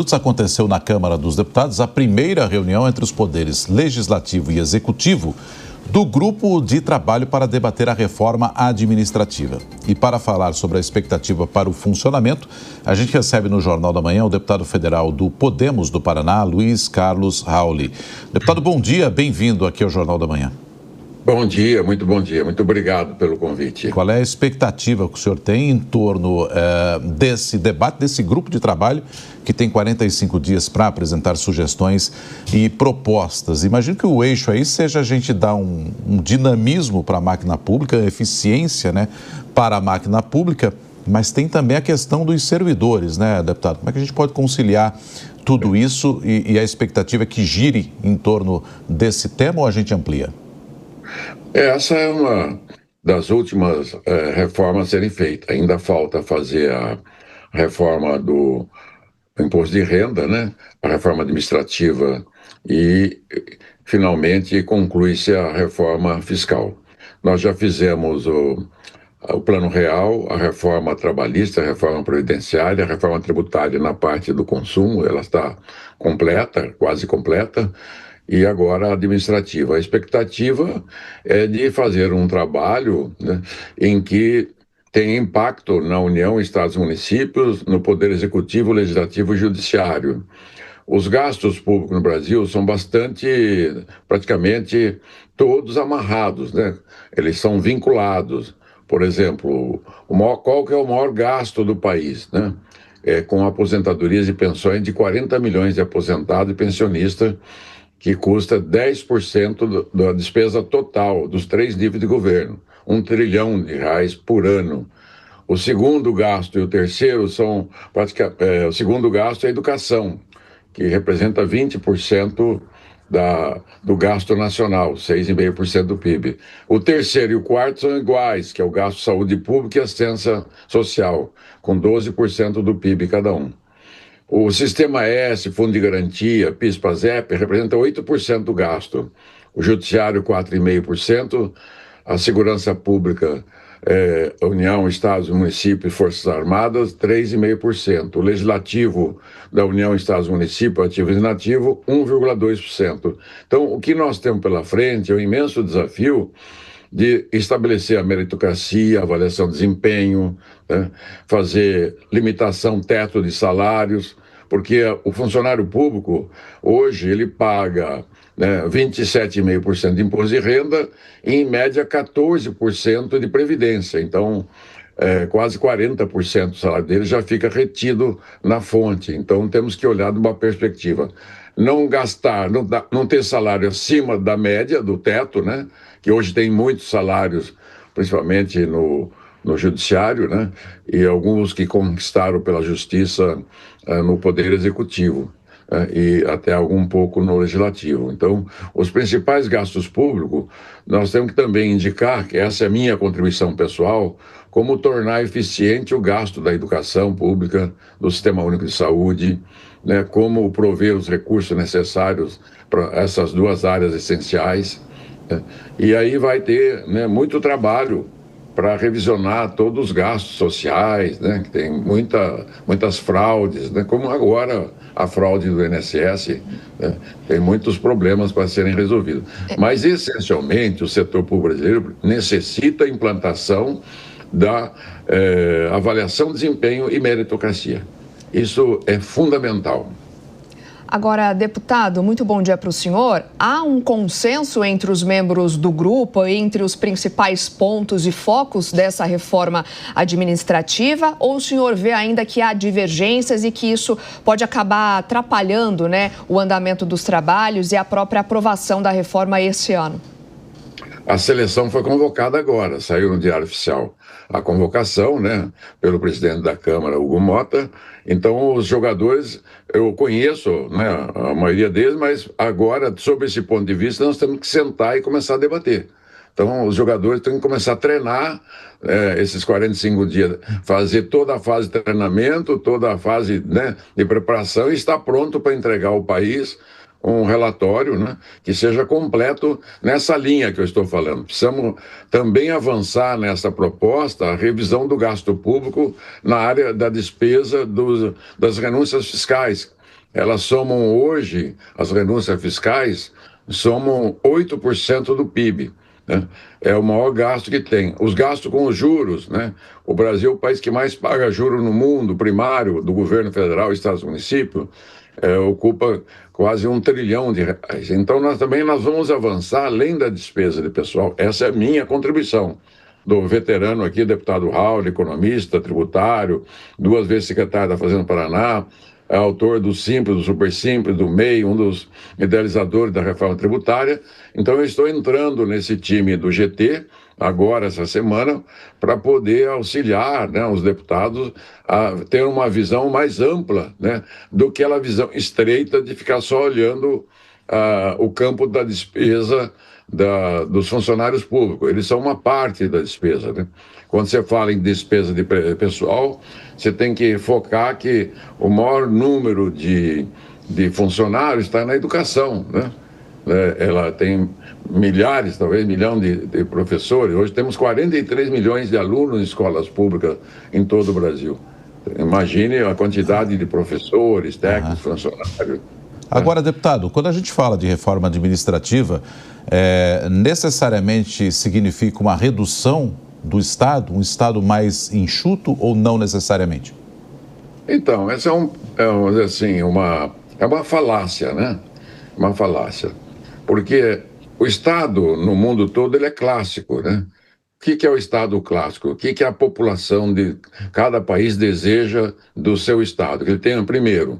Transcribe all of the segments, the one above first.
Aconteceu na Câmara dos Deputados a primeira reunião entre os poderes legislativo e executivo do grupo de trabalho para debater a reforma administrativa. E para falar sobre a expectativa para o funcionamento, a gente recebe no Jornal da Manhã o deputado federal do Podemos do Paraná, Luiz Carlos Rauli. Deputado, bom dia, bem-vindo aqui ao Jornal da Manhã. Bom dia, muito obrigado pelo convite. Qual é a expectativa que o senhor tem em torno desse debate, desse grupo de trabalho que tem 45 dias para apresentar sugestões e propostas? Imagino que o eixo aí seja a gente dar um dinamismo para a máquina pública, eficiência, né, para a máquina pública, mas tem também a questão dos servidores, né, deputado? Como é que a gente pode conciliar tudo isso e a expectativa é que gire em torno desse tema ou a gente amplia? Essa é uma das últimas reformas a serem feitas. Ainda falta fazer a reforma do imposto de renda, né? A reforma administrativa e, finalmente, conclui-se a reforma fiscal. Nós já fizemos o Plano Real, a reforma trabalhista, a reforma previdenciária, a reforma tributária na parte do consumo, ela está completa, quase completa. E agora a administrativa. A expectativa é de fazer um trabalho, né, em que tem impacto na União, Estados e municípios, no Poder Executivo, Legislativo e Judiciário. Os gastos públicos no Brasil são praticamente todos amarrados, né? Eles são vinculados. Por exemplo, qual que é o maior gasto do país, né? Com aposentadorias e pensões de 40 milhões de aposentados e pensionistas, que custa 10% da despesa total dos 3 níveis de governo, R$1 trilhão por ano. O segundo gasto e o terceiro são, o segundo gasto é a educação, que representa 20% do gasto nacional, 6,5% do PIB. O terceiro e o quarto são iguais, que é o gasto de saúde pública e assistência social, com 12% do PIB cada um. O Sistema S, Fundo de Garantia, PIS, PASEP, representa 8% do gasto. O Judiciário, 4,5%. A Segurança Pública, União, Estados, Municípios e Forças Armadas, 3,5%. O Legislativo da União, Estados, Municípios, ativo e inativo, 1,2%. Então, o que nós temos pela frente é um imenso desafio de estabelecer a meritocracia, a avaliação de desempenho, né? Fazer limitação, teto de salários, porque o funcionário público, hoje, ele paga, né, 27,5% de imposto de renda e, em média, 14% de previdência. Então, quase 40% do salário dele já fica retido na fonte. Então, temos que olhar de uma perspectiva. Não gastar, não ter salário acima da média, do teto, né? Que hoje tem muitos salários, principalmente no judiciário, né? E alguns que conquistaram pela justiça no Poder Executivo, e até algum pouco no Legislativo. Então, os principais gastos públicos, nós temos que também indicar, que essa é a minha contribuição pessoal, como tornar eficiente o gasto da educação pública, do Sistema Único de Saúde, né? Como prover os recursos necessários para essas duas áreas essenciais. E aí vai ter, né, muito trabalho para revisionar todos os gastos sociais, né, que tem muitas fraudes, né, como agora a fraude do INSS, né, tem muitos problemas para serem resolvidos. Mas, essencialmente, o setor público brasileiro necessita a implantação da avaliação de desempenho e meritocracia. Isso é fundamental. Agora, deputado, muito bom dia para o senhor. Há um consenso entre os membros do grupo, entre os principais pontos e focos dessa reforma administrativa? Ou o senhor vê ainda que há divergências e que isso pode acabar atrapalhando, né, o andamento dos trabalhos e a própria aprovação da reforma esse ano? A seleção foi convocada agora, saiu no Diário Oficial a convocação, né, pelo presidente da Câmara, Hugo Mota. Então, os jogadores, eu conheço, né, a maioria deles, mas agora, sob esse ponto de vista, nós temos que sentar e começar a debater. Então, os jogadores têm que começar a treinar esses 45 dias, fazer toda a fase de treinamento, toda a fase, né, de preparação e estar pronto para entregar ao país um relatório, né, que seja completo nessa linha que eu estou falando. Precisamos também avançar nessa proposta, a revisão do gasto público na área da despesa das renúncias fiscais, elas somam hoje, as renúncias fiscais, somam 8% do PIB. Né? É o maior gasto que tem. Os gastos com os juros, né? O Brasil é o país que mais paga juros no mundo, primário, do governo federal, estados e municípios, ocupa quase R$1 trilhão. Então, nós vamos avançar além da despesa de pessoal. Essa é a minha contribuição. Do veterano aqui, deputado Raul, economista, tributário, 2 vezes secretário da Fazenda do Paraná, é autor do Simples, do Super Simples, do MEI, um dos idealizadores da reforma tributária. Então, eu estou entrando nesse time do GT, agora, essa semana, para poder auxiliar, né, os deputados a ter uma visão mais ampla, né, do que aquela visão estreita de ficar só olhando o campo da despesa dos funcionários públicos. Eles são uma parte da despesa, né? Quando você fala em despesa de pessoal, você tem que focar que o maior número de funcionários está na educação, né? Ela tem milhares, talvez 1 milhão de professores. Hoje temos 43 milhões de alunos em escolas públicas em todo o Brasil. Imagine a quantidade de professores, técnicos, funcionários. Agora, deputado, quando a gente fala de reforma administrativa, necessariamente significa uma redução do Estado, um Estado mais enxuto ou não necessariamente? Então, essa é uma falácia, né? Uma falácia. Porque o Estado, no mundo todo, ele é clássico, né? O que é o Estado clássico? O que a população de cada país deseja do seu Estado? Que ele tenha, primeiro,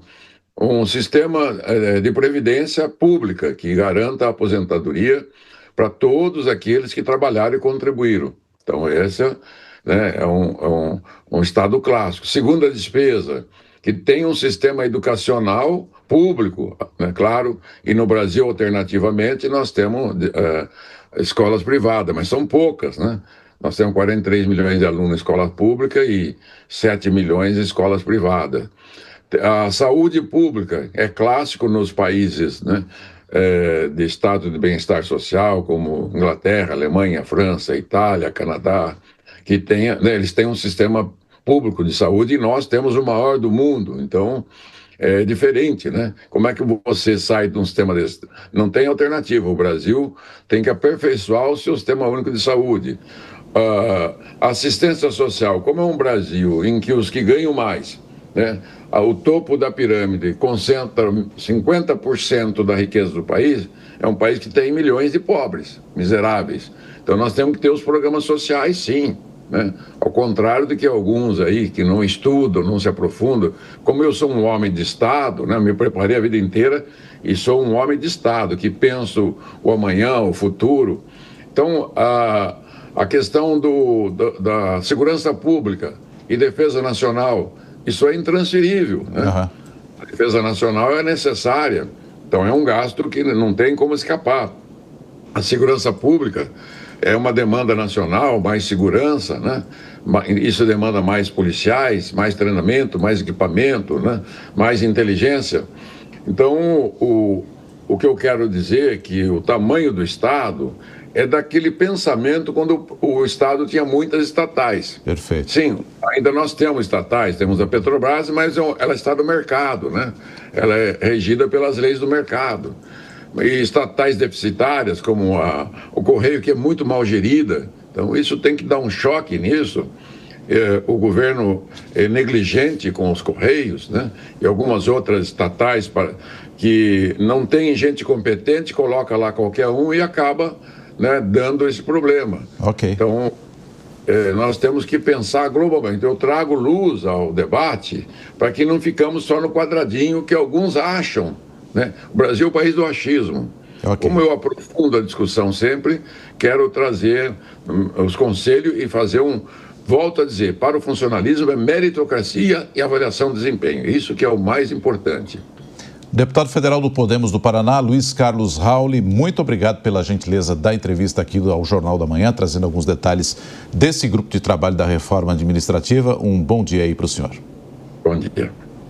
um sistema de previdência pública que garanta a aposentadoria para todos aqueles que trabalharam e contribuíram. Então, esse né, é um Estado clássico. Segunda despesa, que tem um sistema educacional público, né, claro, e no Brasil, alternativamente, nós temos escolas privadas, mas são poucas, né? Nós temos 43 milhões de alunos em escola pública e 7 milhões em escolas privadas. A saúde pública é clássico nos países, né, de estado de bem-estar social, como Inglaterra, Alemanha, França, Itália, Canadá, que eles têm um sistema público de saúde e nós temos o maior do mundo. Então, é diferente, né? Como é que você sai de um sistema desse? Não tem alternativa. O Brasil tem que aperfeiçoar o seu sistema único de saúde. Assistência social, como é um Brasil em que os que ganham mais, né, o topo da pirâmide concentra 50% da riqueza do país, é um país que tem milhões de pobres, miseráveis. Então nós temos que ter os programas sociais, sim, né? Ao contrário de que alguns aí que não estudam, não se aprofundam. Como eu sou um homem de Estado, né, me preparei a vida inteira e sou um homem de Estado, que penso o amanhã, o futuro. Então, a questão da segurança pública e defesa nacional, isso é intransferível, né? A defesa nacional é necessária, então é um gasto que não tem como escapar. A segurança pública é uma demanda nacional, mais segurança, né? Isso demanda mais policiais, mais treinamento, mais equipamento, né? Mais inteligência. Então, o que eu quero dizer é que o tamanho do Estado é daquele pensamento quando o Estado tinha muitas estatais. Perfeito. Sim, ainda nós temos estatais, temos a Petrobras, mas ela está no mercado, né? Ela é regida pelas leis do mercado. E estatais deficitárias, como o Correio, que é muito mal gerida. Então, isso tem que dar um choque nisso. O governo é negligente com os Correios, né? E algumas outras estatais que não tem gente competente, coloca lá qualquer um e acaba, né, dando esse problema. Ok. Então, nós temos que pensar globalmente. Eu trago luz ao debate para que não ficamos só no quadradinho que alguns acham, né? O Brasil é o país do achismo. Okay. Como eu aprofundo a discussão sempre, quero trazer os conselhos e fazer volto a dizer, para o funcionalismo é meritocracia e avaliação de desempenho. Isso que é o mais importante. Deputado federal do Podemos do Paraná, Luiz Carlos Rauli, muito obrigado pela gentileza da entrevista aqui ao Jornal da Manhã, trazendo alguns detalhes desse grupo de trabalho da reforma administrativa. Um bom dia aí para o senhor. Bom dia.